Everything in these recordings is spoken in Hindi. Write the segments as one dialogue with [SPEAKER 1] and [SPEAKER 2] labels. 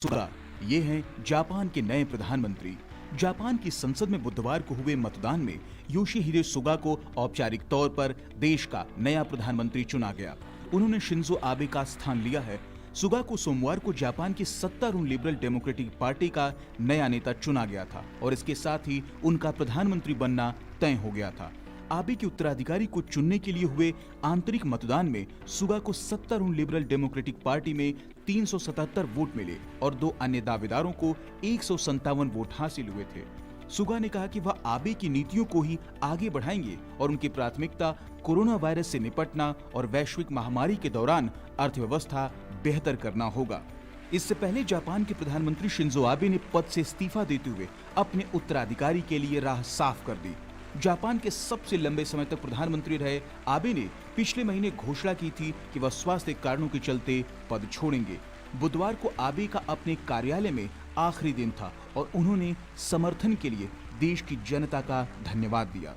[SPEAKER 1] सुगा ये हैं जापान के नए प्रधानमंत्री। जापान की संसद में बुधवार को हुए मतदान में योशिहिदे सुगा को औपचारिक तौर पर देश का नया प्रधानमंत्री चुना गया। उन्होंने शिंजो आबे का स्थान लिया है। सुगा को सोमवार को जापान की सत्तारूढ़ लिबरल डेमोक्रेटिक पार्टी का नया नेता चुना गया था और इसके साथ ही उनका प्रधानमंत्री बनना तय हो गया था। आबे के उत्तराधिकारी को चुनने के लिए हुए आंतरिक मतदान में सुगा को सत्तारूढ़ लिबरल डेमोक्रेटिक पार्टी में 377 वोट मिले और दो अन्य दावेदारों को 157 वोट हासिल हुए थे। सुगा ने कहा कि वह आबे की नीतियों को ही आगे बढ़ाएंगे और उनकी प्राथमिकता कोरोना वायरस से निपटना और वैश्विक महामारी के दौरान अर्थव्यवस्था बेहतर करना होगा। इससे पहले जापान के प्रधानमंत्री शिंजो आबे ने पद से इस्तीफा देते हुए अपने उत्तराधिकारी के लिए राह साफ कर दी। जापान के सबसे लंबे समय तक प्रधानमंत्री रहे आबे ने पिछले महीने घोषणा की थी कि वह स्वास्थ्य कारणों के चलते पद छोड़ेंगे। बुधवार को आबे का अपने कार्यालय में आखिरी दिन था और उन्होंने समर्थन के लिए देश की जनता का धन्यवाद दिया।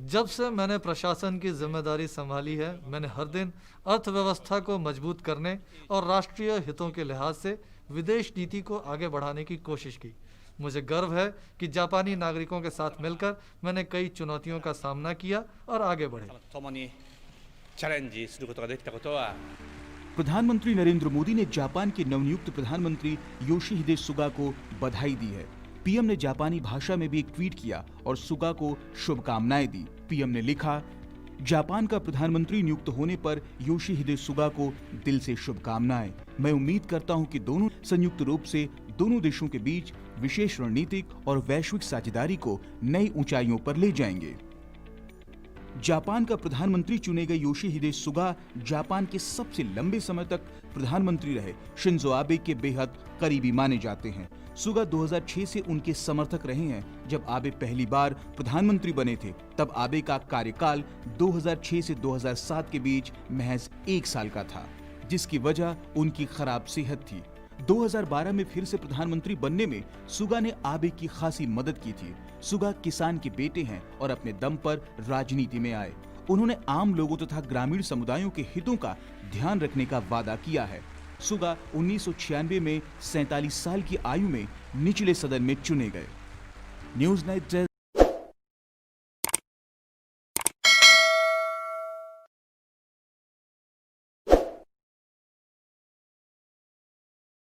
[SPEAKER 2] जब से मैंने प्रशासन की जिम्मेदारी संभाली है, मैंने हर दिन अर्थव्यवस्था को मजबूत करने और राष्ट्रीय हितों के लिहाज से विदेश नीति को आगे बढ़ाने की कोशिश की। मुझे गर्व है कि जापानी नागरिकों के साथ मिलकर मैंने कई चुनौतियों का सामना किया और आगे बढ़े।
[SPEAKER 1] प्रधानमंत्री नरेंद्र मोदी ने जापान के नवनियुक्त प्रधानमंत्री योशिहिदे सुगा को बधाई दी है। पीएम ने जापानी भाषा में भी एक ट्वीट किया और सुगा को शुभकामनाएं दी। पीएम ने लिखा, जापान का प्रधानमंत्री नियुक्त होने पर योशिहिदे सुगा को दिल से शुभकामनाएं। मैं उम्मीद करता हूं कि दोनों संयुक्त रूप से दोनों देशों के बीच विशेष रणनीतिक और वैश्विक साझेदारी को नई ऊंचाइयों पर ले जाएंगे। जापान का प्रधानमंत्री चुने गए योशिहिदे सुगा जापान के सबसे लंबे समय तक प्रधानमंत्री रहे शिंजो आबे के बेहद करीबी माने जाते हैं। सुगा 2006 से उनके समर्थक रहे हैं। जब आबे पहली बार प्रधानमंत्री बने थे तब आबे का कार्यकाल 2006 से 2007 के बीच महज 1 साल का था, जिसकी वजह उनकी खराब सेहत थी। 2012 में फिर से प्रधानमंत्री बनने में सुगा ने आबे की खासी मदद की थी। सुगा किसान के बेटे हैं और अपने दम पर राजनीति में आए। उन्होंने आम लोगों तथा ग्रामीण समुदायों के हितों का ध्यान रखने का वादा किया है। सुगा 1996 में 47 साल की आयु में निचले सदन में चुने गए। News night